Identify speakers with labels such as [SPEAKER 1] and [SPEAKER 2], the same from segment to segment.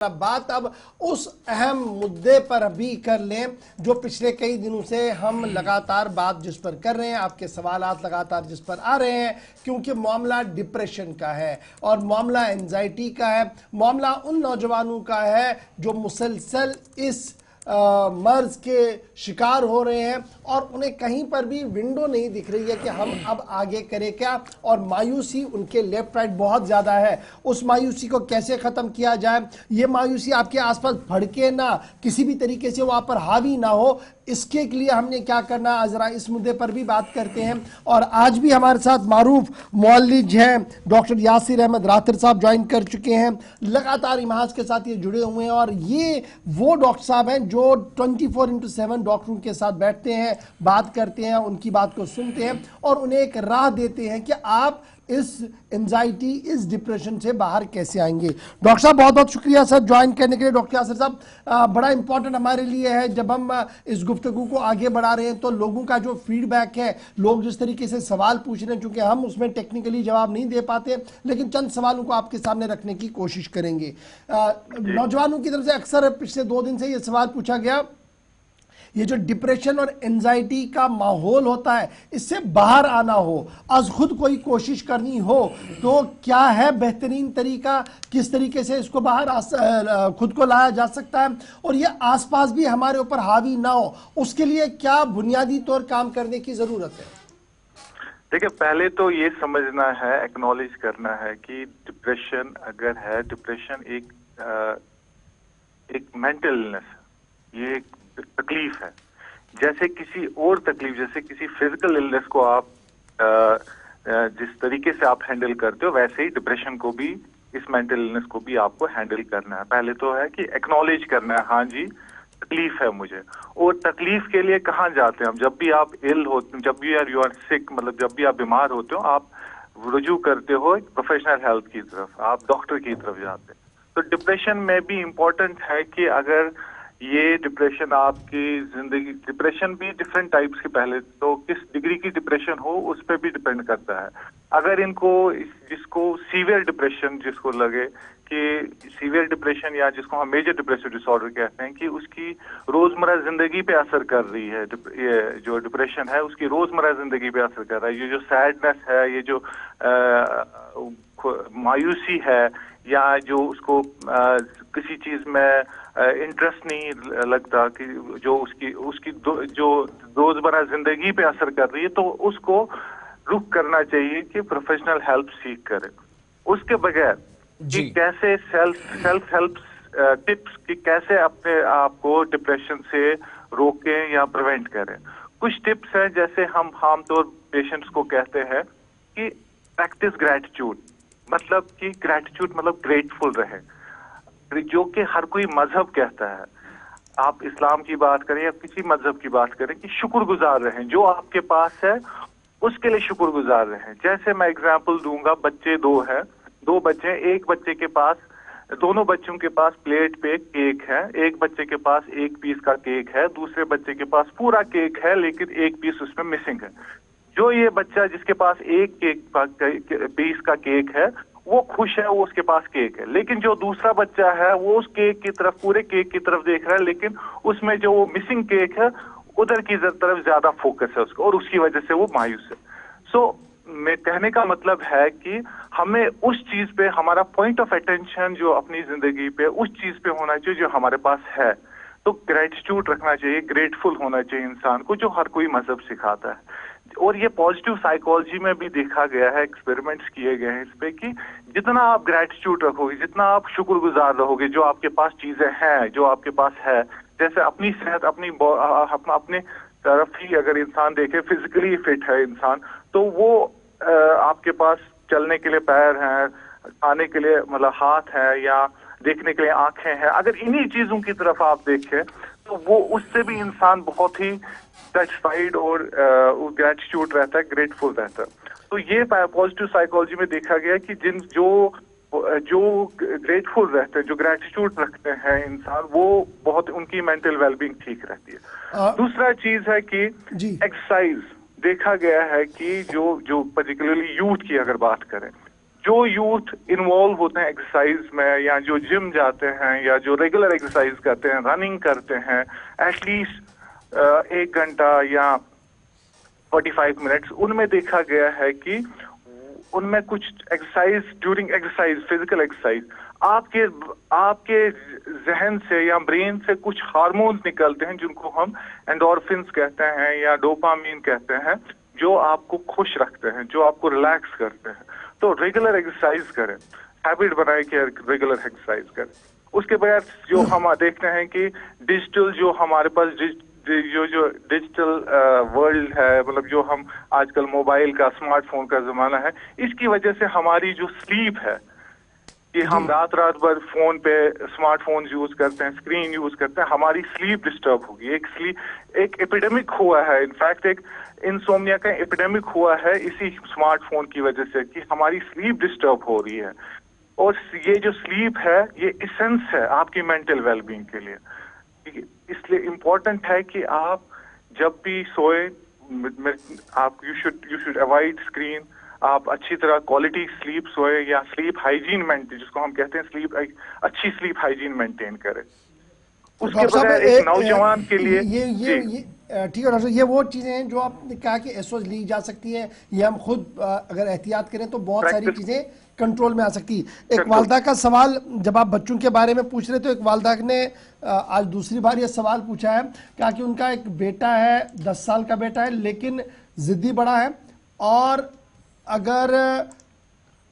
[SPEAKER 1] बात अब उस अहम मुद्दे पर भी कर लें जो पिछले कई दिनों से हम लगातार बात जिस पर कर रहे हैं, आपके सवालात लगातार जिस पर आ रहे हैं, क्योंकि मामला डिप्रेशन का है और मामला एंजाइटी का है, मामला उन नौजवानों का है जो मुसलसल इस मर्ज के शिकार हो रहे हैं और उन्हें कहीं पर भी विंडो नहीं दिख रही है कि हम अब आगे करें क्या, और मायूसी उनके लेफ्ट राइट बहुत ज़्यादा है। उस मायूसी को कैसे ख़त्म किया जाए, ये मायूसी आपके आसपास भड़के ना, किसी भी तरीके से वहाँ पर हावी ना हो, इसके लिए हमने क्या करना, आज जरा इस मुद्दे पर भी बात करते हैं। और आज भी हमारे साथ मारूफ मौलिज हैं डॉक्टर यासिर अहमद रातिर साहब ज्वाइन कर चुके हैं, लगातार इमाज के साथ ये जुड़े हुए हैं और ये वो डॉक्टर साहब हैं जो 24/7 डॉक्टरों के साथ बैठते हैं, बात करते हैं, उनकी बात को सुनते हैं और उन्हें एक राह देते हैं कि आप इस एंजाइटी, इस डिप्रेशन से बाहर कैसे आएंगे। डॉक्टर साहब बहुत बहुत शुक्रिया सर ज्वाइन करने के लिए। डॉक्टर यासिर साहब, बड़ा इंपॉर्टेंट हमारे लिए है जब हम इस गुफ्तगू को आगे बढ़ा रहे हैं तो लोगों का जो फीडबैक है, लोग जिस तरीके से सवाल पूछ रहे हैं, चूंकि हम उसमें टेक्निकली जवाब नहीं दे पाते, लेकिन चंद सवालों को आपके सामने रखने की कोशिश करेंगे। नौजवानों की तरफ से अक्सर पिछले 2 दिन से ये सवाल पूछा गया, ये जो डिप्रेशन और एंजाइटी का माहौल होता है, इससे बाहर आना हो, आज खुद कोई कोशिश करनी हो तो क्या है बेहतरीन तरीका, किस तरीके से इसको बाहर खुद को लाया जा सकता है और ये आसपास भी हमारे ऊपर हावी ना हो, उसके लिए क्या बुनियादी तौर काम करने की जरूरत है?
[SPEAKER 2] देखिए, पहले तो ये समझना है, एक्नॉलेज करना है कि डिप्रेशन अगर है, डिप्रेशन एक मेंटल इलनेस, ये एक तकलीफ है। जैसे किसी और तकलीफ, जैसे किसी फिजिकल इलनेस को आप जिस तरीके से आप हैंडल करते हो, वैसे ही डिप्रेशन को भी, इस मेंटल इलनेस को भी आपको हैंडल करना है। पहले तो है कि एक्नॉलेज करना है, हाँ जी तकलीफ है मुझे। और तकलीफ के लिए कहाँ जाते हैं हम? जब भी आप इल होते, जब भी यू आर सिक, मतलब जब भी आप बीमार होते हो, आप रुजू करते हो प्रोफेशनल हेल्थ की तरफ, आप डॉक्टर की तरफ जाते हैं। तो डिप्रेशन में भी इम्पोर्टेंट है कि अगर ये डिप्रेशन आपकी जिंदगी, डिप्रेशन भी डिफरेंट टाइप्स के, पहले तो किस डिग्री की डिप्रेशन हो उस पर भी डिपेंड करता है। अगर इनको, जिसको सीवियर डिप्रेशन जिसको लगे कि सीवियर डिप्रेशन, या जिसको हम मेजर डिप्रेसिव डिसऑर्डर कहते हैं, कि उसकी रोजमर्रा जिंदगी पे असर कर रही है, ये जो डिप्रेशन है उसकी रोजमर्रा जिंदगी पे असर कर रहा है, ये जो सैडनेस है, ये जो मायूसी है, या जो उसको किसी चीज में इंटरेस्ट नहीं लगता, कि जो उसकी जो रोजमर्रा जिंदगी पे असर कर रही है, तो उसको रुक करना चाहिए कि प्रोफेशनल हेल्प सीख करे। उसके बगैर कि कैसे सेल्फ हेल्प टिप्स कि कैसे अपने आप को डिप्रेशन से रोकें या प्रिवेंट करें। कुछ टिप्स हैं, जैसे हम आमतौर पेशेंट्स को कहते हैं कि प्रैक्टिस ग्रैटिट्यूड, मतलब कि ग्रैटिट्यूड मतलब ग्रेटफुल रहे, जो कि हर कोई मजहब कहता है। आप इस्लाम की बात करें या किसी मजहब की बात करें, कि शुक्रगुजार रहें, जो आपके पास है उसके लिए शुक्रगुजार रहें। जैसे मैं एग्जांपल दूंगा, बच्चे 2 हैं, 2 बच्चे, एक बच्चे के पास, दोनों बच्चों के पास प्लेट पे केक है, एक बच्चे के पास 1 पीस का केक है, दूसरे बच्चे के पास पूरा केक है लेकिन 1 पीस उसमें मिसिंग है। जो ये बच्चा जिसके पास 1 पीस का केक है वो खुश है, वो उसके पास केक है, लेकिन जो दूसरा बच्चा है वो उस केक की तरफ, पूरे केक की तरफ देख रहा है, लेकिन उसमें जो मिसिंग केक है उधर की तरफ ज्यादा फोकस है उसका, और उसकी वजह से वो मायूस है। सो मैं कहने का मतलब है कि हमें उस चीज पे, हमारा पॉइंट ऑफ अटेंशन जो अपनी जिंदगी पे उस चीज पे होना चाहिए जो हमारे पास है। तो ग्रेटिट्यूड रखना चाहिए, ग्रेटफुल होना चाहिए इंसान को, जो हर कोई मजहब सिखाता है। और ये पॉजिटिव साइकोलॉजी में भी देखा गया है, एक्सपेरिमेंट्स किए गए हैं इस पे, कि जितना आप ग्रेटिट्यूड रखोगे, जितना आप शुक्रगुजार रहोगे जो आपके पास चीजें हैं, जो आपके पास है, जैसे अपनी सेहत, अपने तरफ ही अगर इंसान देखे, फिजिकली फिट है इंसान, तो वो आपके पास चलने के लिए पैर हैं, खाने के लिए मतलब हाथ है, या देखने के लिए आंखें हैं, अगर इन्हीं चीजों की तरफ आप देखें तो वो, उससे भी इंसान बहुत ही सेटिस्फाइड और ग्रेटिट्यूड रहता है, ग्रेटफुल रहता है। तो ये पॉजिटिव साइकोलॉजी में देखा गया कि जो ग्रेटफुल रहते हैं, जो ग्रेटिट्यूड रखते हैं इंसान, वो बहुत, उनकी मेंटल वेलबींग ठीक रहती है। दूसरा चीज है कि एक्सरसाइज। देखा गया है कि जो पर्टिकुलरली यूथ की अगर बात करें, जो यूथ इन्वॉल्व होते हैं एक्सरसाइज में, या जो जिम जाते हैं, या जो रेगुलर एक्सरसाइज करते हैं, रनिंग करते हैं, एटलीस्ट 1 घंटा या 45 मिनट्स, उनमें देखा गया है कि उनमें कुछ exercise, during exercise, physical exercise, आपके जहन से या ब्रेन से कुछ हार्मोन्स निकलते हैं जिनको हम एंडोर्फिन्स कहते हैं या डोपामीन कहते हैं, जो आपको खुश रखते हैं, जो आपको रिलैक्स करते हैं। तो रेगुलर एक्सरसाइज करें, हैबिट बनाए कि रेगुलर एक्सरसाइज करें। उसके बाद जो हम देखते हैं कि डिजिटल, जो हमारे पास जो डिजिटल वर्ल्ड है, मतलब जो हम आजकल मोबाइल का, स्मार्टफोन का जमाना है, इसकी वजह से हमारी जो स्लीप है, कि हम रात भर फोन पे स्मार्टफोन यूज करते हैं, स्क्रीन यूज करते हैं, हमारी स्लीप डिस्टर्ब होगी। एक एपिडेमिक हुआ है, इनफैक्ट एक इंसोम्निया का एपिडेमिक हुआ है इसी स्मार्टफोन की वजह से, कि हमारी स्लीप डिस्टर्ब हो रही है। और ये जो स्लीप है, ये इसेंस है आपकी मेंटल वेलबींग के लिए। इसलिए इम्पोर्टेंट है कि आप जब भी सोए, आप यू शुड अवॉइड स्क्रीन, आप अच्छी तरह क्वालिटी स्लीप सोए, या स्लीप हाइजीन मेंटेन, जिसको हम कहते हैं अच्छी स्लीप हाइजीन मेंटेन करें। उसके बाद एक नौजवान के लिए
[SPEAKER 1] ये ठीक है डॉक्टर, ये वो चीजें हैं जो आपने कहा कि एसओएस ली जा सकती है, ये हम खुद अगर एहतियात करें तो बहुत सारी चीजें कंट्रोल में आ सकती है। एक वालदा का सवाल, जब आप बच्चों के बारे में पूछ रहे थे, एक वालदा ने आज दूसरी बार ये सवाल पूछा है, कहा कि उनका एक बेटा है, 10 साल का बेटा है, लेकिन जिद्दी बड़ा है, और अगर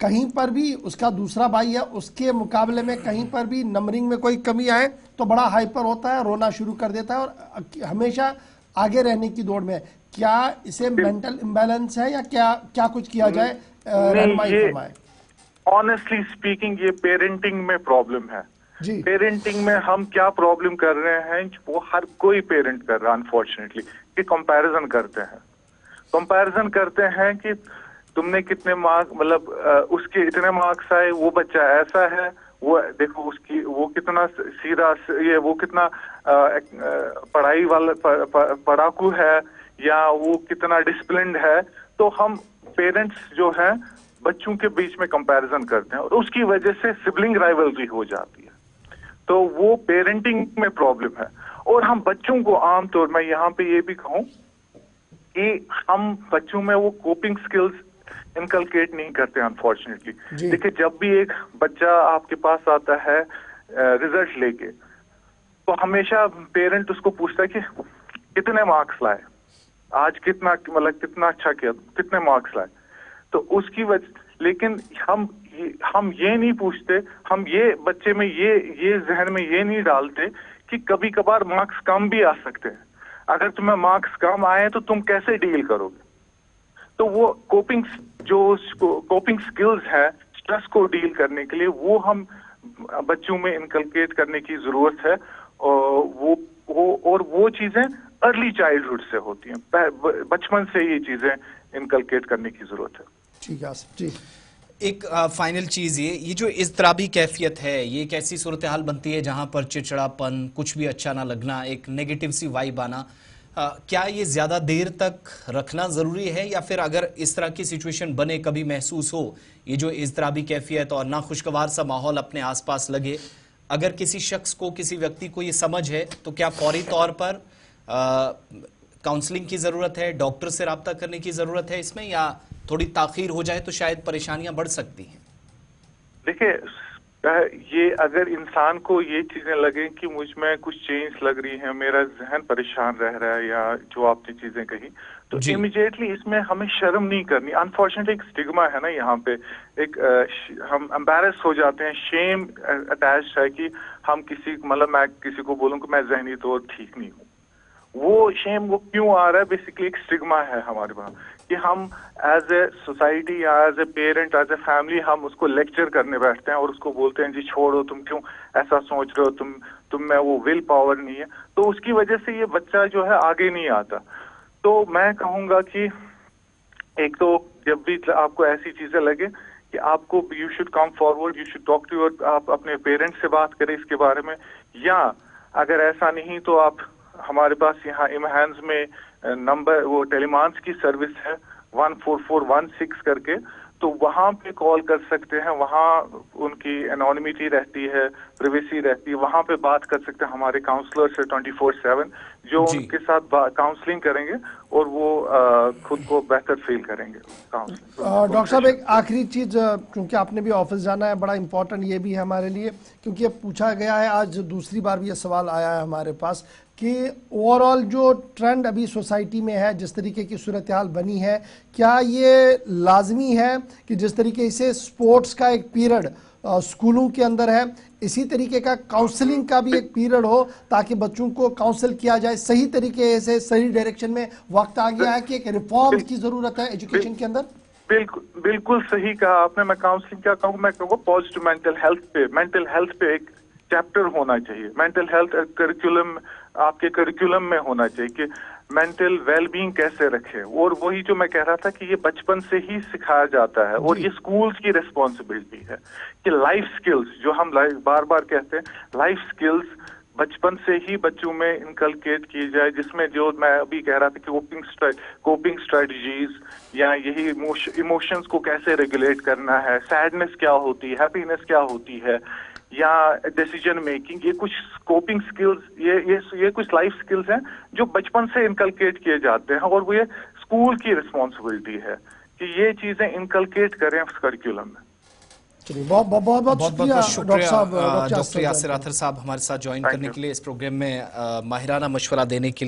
[SPEAKER 1] कहीं पर भी उसका दूसरा भाई है, उसके मुकाबले में कहीं पर भी नंबरिंग में कोई कमी आए तो बड़ा हाइपर होता है, रोना शुरू कर देता है और हमेशा आगे रहने की दौड़ में है। क्या इसे मेंटल इम्बैलेंस है या क्या कुछ किया जाए?
[SPEAKER 2] ऑनेस्टली स्पीकिंग, ये पेरेंटिंग में प्रॉब्लम है जी। पेरेंटिंग में हम क्या प्रॉब्लम कर रहे हैं, वो हर कोई पेरेंट कर रहा है अनफॉर्चुनेटली, कि कंपैरिजन करते हैं कि तुमने कितने मार्क, मतलब उसके इतने मार्क्स आए, वो बच्चा ऐसा है, वो देखो उसकी, वो कितना सीधा, ये वो कितना पढ़ाई वाला पढ़ाकू है, या वो कितना डिसिप्लिन्ड है। तो हम पेरेंट्स जो हैं बच्चों के बीच में कंपैरिजन करते हैं, और उसकी वजह से सिबलिंग राइवलरी हो जाती है। तो वो पेरेंटिंग में प्रॉब्लम है। और हम बच्चों को आमतौर में यहाँ पे ये भी कहूँ कि हम बच्चों में वो कोपिंग स्किल्स इनकलकेट नहीं करते अनफॉर्चुनेटली। देखिए, जब भी एक बच्चा आपके पास आता है रिजल्ट लेके, तो हमेशा पेरेंट उसको पूछता है कि कितने मार्क्स लाए आज, कितना अच्छा किया, कितने मार्क्स लाए। तो उसकी वजह, लेकिन हम ये नहीं पूछते, हम ये बच्चे में ये जहन में ये नहीं डालते कि कभी कभार मार्क्स कम भी आ सकते हैं। अगर तुम्हें मार्क्स कम आए तो तुम कैसे डील करोगे। तो वो कोपिंग स्किल्स है स्ट्रेस को डील करने के लिए, वो हम बच्चों में इनकलकेट करने की जरूरत है। और वो चीजें अर्ली चाइल्डहुड से होती हैं, बचपन से ये चीजें इनकलकेट करने की जरूरत है।
[SPEAKER 1] ठीक है जी।
[SPEAKER 3] एक फाइनल चीज, ये जो इज़्तिराबी कैफियत है, ये एक ऐसी सूरत हाल बनती है जहां पर चिड़चिड़ापन, कुछ भी अच्छा ना लगना, एक नेगेटिव सी वाइब आना, क्या ये ज्यादा देर तक रखना जरूरी है, या फिर अगर इस तरह की सिचुएशन बने, कभी महसूस हो ये जो इज़्तिराबी कैफियत और नाखुशगवार सा माहौल अपने आसपास लगे, अगर किसी शख्स को, किसी व्यक्ति को ये समझ है, तो क्या फौरी तौर पर काउंसलिंग की जरूरत है, डॉक्टर से रब्ता करने की जरूरत है इसमें, या थोड़ी ताखीर हो जाए तो शायद परेशानियां बढ़ सकती हैं?
[SPEAKER 2] देखिए, ये अगर इंसान को ये चीजें लगे कि मुझ में कुछ चेंज लग रही है, मेरा जहन परेशान रह रहा है, या जो आपने चीजें कही, तो इमीडिएटली इसमें हमें शर्म नहीं करनी। अनफॉर्चुनेटली एक स्टिग्मा है ना यहाँ पे, एक हम एम्बैरेस हो जाते हैं, शेम अटैच है कि हम मैं किसी को बोलूँ कि मैं जहनी तौर ठीक नहीं हूँ। वो शेम वो क्यों आ रहा है, बेसिकली एक स्टिग्मा है हमारे पास, कि हम एज ए सोसाइटी या as a parent, as a family, हम उसको लेक्चर करने बैठते हैं और उसको बोलते हैं जी छोड़ो, तुम क्यों ऐसा सोच रहे हो, तुम में वो विल पावर नहीं है। तो उसकी वजह से ये बच्चा जो है आगे नहीं आता। तो मैं कहूँगा कि एक तो जब भी आपको ऐसी चीजें लगे कि आपको, you should come forward, you should talk to your, आप अपने पेरेंट्स से बात करें इसके बारे में, या अगर ऐसा नहीं तो आप हमारे पास यहाँ इमहान्स में नंबर, वो टेलीमांस की सर्विस है 14416 करके, तो वहां पे कॉल कर सकते हैं, वहां उनकी एनोनिमिटी रहती है, प्राइवेसी रहती है, वहां पे बात कर सकते हैं हमारे काउंसलर से 24/7 जो
[SPEAKER 3] जी।
[SPEAKER 2] उनके साथ काउंसलिंग करेंगे और वो खुद को बेहतर फील करेंगे काउंसलिंग।
[SPEAKER 1] डॉक्टर साहब एक आखिरी चीज, क्योंकि आपने भी ऑफिस जाना है, बड़ा इंपॉर्टेंट ये भी है हमारे लिए, क्योंकि अब पूछा गया है, आज दूसरी बार भी ये सवाल आया है हमारे पास कि ओवरऑल जो ट्रेंड अभी सोसाइटी में है, जिस तरीके की सूरत हाल बनी है, क्या ये लाजमी है कि जिस तरीके से स्पोर्ट्स का एक पीरियड स्कूलों के अंदर है, इसी तरीके का काउंसलिंग का भी एक पीरियड हो, ताकि बच्चों को काउंसिल किया जाए सही तरीके से, सही डायरेक्शन में? वक्त आ गया है कि एक रिफॉर्म की जरूरत है एजुकेशन के अंदर।
[SPEAKER 2] बिल्कुल सही कहा आपने। मैं काउंसलिंग क्या कहूँ, मैं कहूँगा पॉजिटिव मेंटल हेल्थ पे एक चैप्टर होना चाहिए। मेंटल हेल्थ करिकुलम आपके करिकुलम में होना चाहिए कि मेंटल वेलबींग कैसे रखें, और वही जो मैं कह रहा था कि ये बचपन से ही सिखाया जाता है और ये स्कूल्स की रिस्पॉन्सिबिलिटी है कि लाइफ स्किल्स जो हम बार बार कहते हैं, लाइफ स्किल्स बचपन से ही बच्चों में इनकलकेट की जाए, जिसमें जो मैं अभी कह रहा था कि कोपिंग स्ट्रेटजीज या यही इमोशंस को कैसे रेगुलेट करना है, सैडनेस क्या होती है, हैप्पीनेस क्या होती है, या डिसीजन मेकिंग, ये कुछ कोपिंग स्किल्स, ये कुछ लाइफ स्किल्स हैं जो बचपन से इनकलकेट किए जाते हैं, और वो ये स्कूल की रिस्पॉन्सिबिलिटी है कि ये चीजें इनकलकेट करें उस करिकुलम में।
[SPEAKER 1] चलिए, बहुत
[SPEAKER 3] शुक्रिया डॉक्टर यासिर आथर साहब हमारे साथ ज्वाइन करने के लिए, इस प्रोग्राम में माहिराना मशवरा देने के लिए।